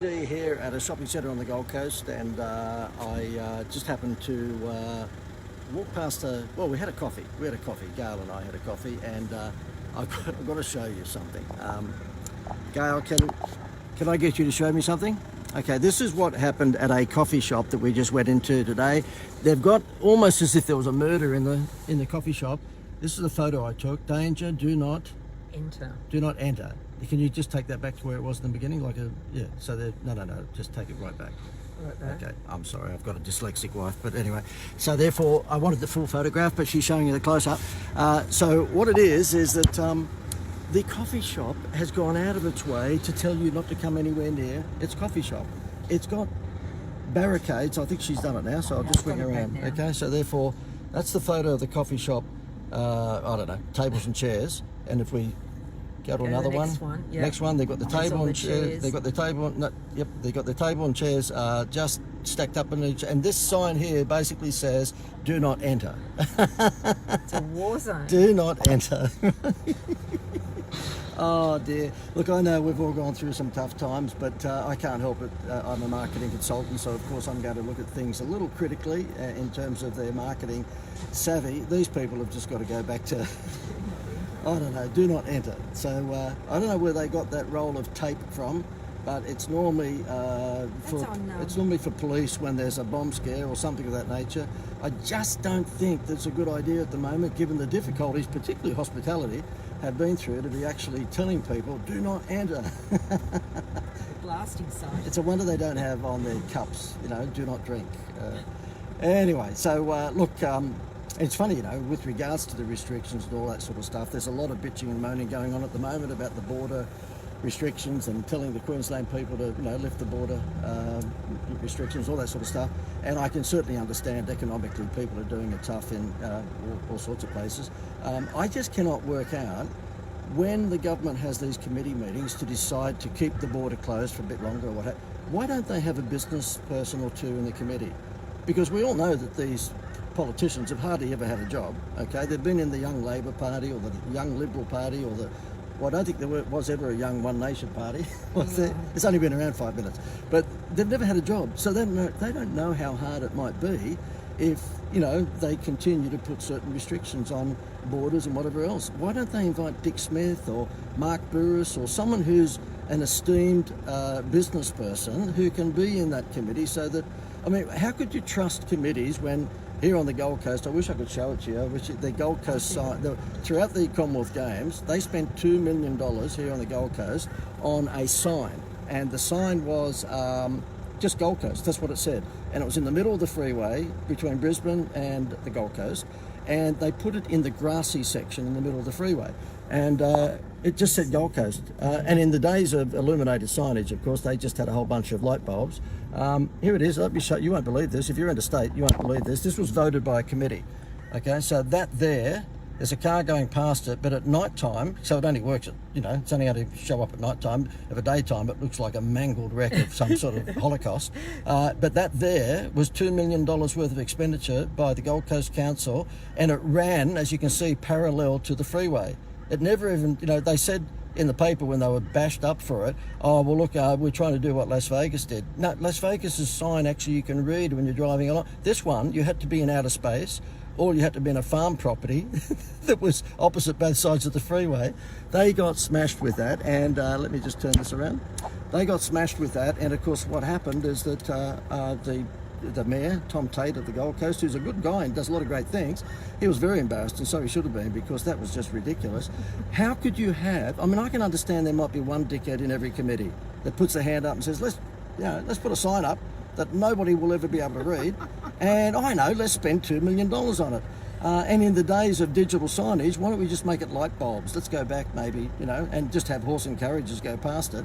Here at a shopping centre on the Gold Coast, and I just happened to walk past we had a coffee. Gail and I had a coffee, and I've got to show you something. Gail, can I get you to show me something? Okay, this is what happened at a coffee shop that we just went into today. They've got almost as if there was a murder in the coffee shop. This is a photo I took. Danger, do not enter. Can you just take that back to where it was in the beginning? No, just take it right back. Right there. Okay, I'm sorry, I've got a dyslexic wife, but anyway. So therefore, I wanted the full photograph, but she's showing you the close-up. So what it is that the coffee shop has gone out of its way to tell you not to come anywhere near its coffee shop. It's got barricades. I think she's done it now, so I'll just swing around. Okay, so therefore, that's the photo of the coffee shop, tables and chairs. And if we go to another one. Yep. Next one, they've got the table and chairs. They've got the table. They've got the table and chairs just stacked up in each. And this sign here basically says, "Do not enter." It's a war zone. Do not enter. Oh dear. Look, I know we've all gone through some tough times, but I can't help it. I'm a marketing consultant, so of course I'm going to look at things a little critically in terms of their marketing savvy. These people have just got to go back to I don't know, do not enter. So I don't know where they got that roll of tape from, but it's normally for police when there's a bomb scare or something of that nature. I just don't think that's a good idea at the moment, given the difficulties, particularly hospitality, have been through, to be actually telling people, do not enter. Blasting sign. It's a wonder they don't have on their cups, do not drink. Anyway, so look, it's funny, with regards to the restrictions and all that sort of stuff, there's a lot of bitching and moaning going on at the moment about the border restrictions and telling the Queensland people to, lift the border restrictions, all that sort of stuff. And I can certainly understand economically people are doing it tough in all sorts of places. I just cannot work out when the government has these committee meetings to decide to keep the border closed for a bit longer or why don't they have a business person or two in the committee? Because we all know that these politicians have hardly ever had a job. Okay, they've been in the Young Labor Party or the Young Liberal Party or I don't think there was ever a Young One Nation Party. It's only been around 5 minutes, but they've never had a job, so they don't know how hard it might be if they continue to put certain restrictions on borders and whatever else. Why don't they invite Dick Smith or Mark Burris or someone who's an esteemed business person who can be in that committee? So that, how could you trust committees when here on the Gold Coast, I wish I could show it to you, the Gold Coast side, throughout the Commonwealth Games, they spent $2 million here on the Gold Coast on a sign. And the sign was just Gold Coast, that's what it said. And it was in the middle of the freeway between Brisbane and the Gold Coast. And they put it in the grassy section in the middle of the freeway. And it just said Gold Coast. And in the days of illuminated signage, of course, they just had a whole bunch of light bulbs. Here it is. Let me show you. You won't believe this. If you're interstate, you won't believe this. This was voted by a committee. Okay, so there's a car going past it, but at night time, so it only works at, it's only going to show up at night time. At daytime, it looks like a mangled wreck of some sort of Holocaust. But that there was $2 million worth of expenditure by the Gold Coast Council, and it ran, as you can see, parallel to the freeway. It never even, they said in the paper when they were bashed up for it, oh, well, look, we're trying to do what Las Vegas did. No, Las Vegas's sign actually you can read when you're driving along. This one, you had to be in outer space, or you had to be in a farm property that was opposite both sides of the freeway. They got smashed with that, and let me just turn this around. They got smashed with that, and of course what happened is that the mayor, Tom Tate of the Gold Coast, who's a good guy and does a lot of great things, he was very embarrassed, and so he should have been, because that was just ridiculous. How could you have, I can understand there might be one dickhead in every committee that puts their hand up and says, let's put a sign up that nobody will ever be able to read, and let's spend $2 million on it. And in the days of digital signage, why don't we just make it light bulbs? Let's go back maybe, and just have horse and carriages go past it.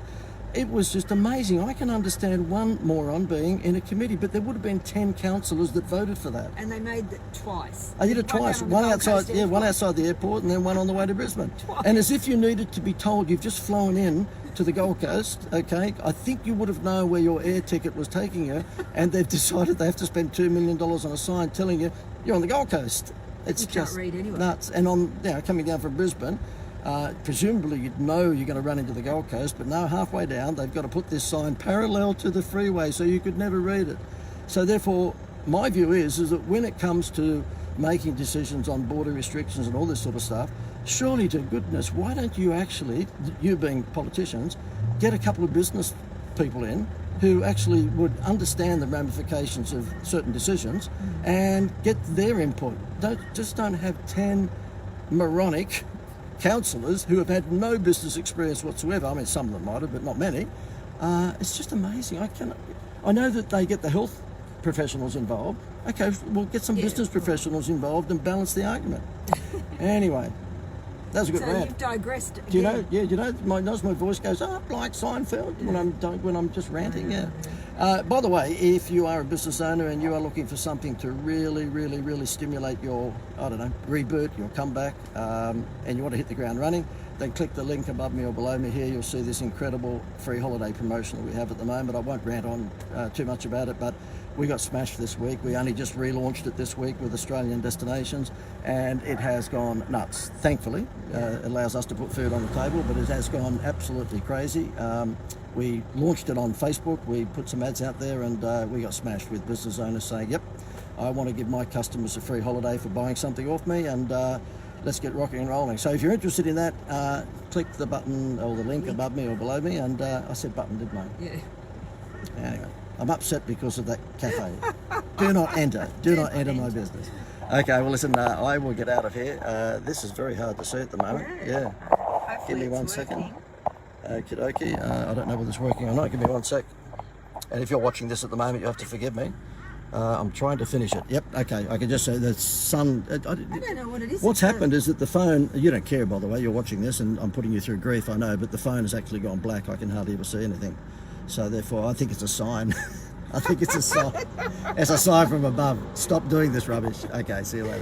It was just amazing. I can understand one moron being in a committee, but there would have been 10 councillors that voted for that. And they made it twice. I did it twice. One outside the airport, and then one on the way to Brisbane. Twice. And as if you needed to be told you've just flown in to the Gold Coast, okay, I think you would have known where your air ticket was taking you, and they've decided they have to spend $2 million on a sign telling you you're on the Gold Coast. It's you just can't read anyway. Nuts. And on coming down from Brisbane, Presumably you'd know you're going to run into the Gold Coast, but now halfway down they've got to put this sign parallel to the freeway so you could never read it. So therefore, my view is that when it comes to making decisions on border restrictions and all this sort of stuff, surely to goodness, why don't you actually, you being politicians, get a couple of business people in who actually would understand the ramifications of certain decisions and get their input. Don't have 10 moronic councillors who have had no business experience whatsoever. I mean, some of them might have, but not many. It's just amazing. I know that they get the health professionals involved. Okay, we'll get some business professionals involved and balance the argument. Anyway, that was a good So rant. you've digressed again. Do you know? Yeah, do you know? Notice my voice goes up like Seinfeld when I'm just ranting. Yeah. By the way, if you are a business owner and you are looking for something to really, really, really stimulate your, I don't know, reboot, your comeback, and you want to hit the ground running, then click the link above me or below me here. You'll see this incredible free holiday promotion that we have at the moment. I won't rant on too much about it, but we got smashed this week. We only just relaunched it this week with Australian destinations, and it has gone nuts. Thankfully, it allows us to put food on the table, but it has gone absolutely crazy. We launched it on Facebook. We put some ads out there, and we got smashed with business owners saying, yep, I want to give my customers a free holiday for buying something off me, and let's get rocking and rolling. So if you're interested in that, click the button or the link above me or below me, and I said button, didn't I? Yeah. Anyway, I'm upset because of that cafe. Do not enter. Do not enter my business. Okay, well listen, I will get out of here. This is very hard to see at the moment. Yeah. Hopefully Give me it's 1 second. working. Okie dokie. I don't know whether it's working or not. Give me 1 sec. And if you're watching this at the moment, you have to forgive me. I'm trying to finish it. Yep, okay. I can just say the sun... I don't know what it is. What's happened is that the phone... You don't care, by the way. You're watching this and I'm putting you through grief, I know, but the phone has actually gone black. I can hardly ever see anything. So therefore, I think it's a sign. I think it's a sign. It's a sign from above. Stop doing this rubbish. Okay, see you later.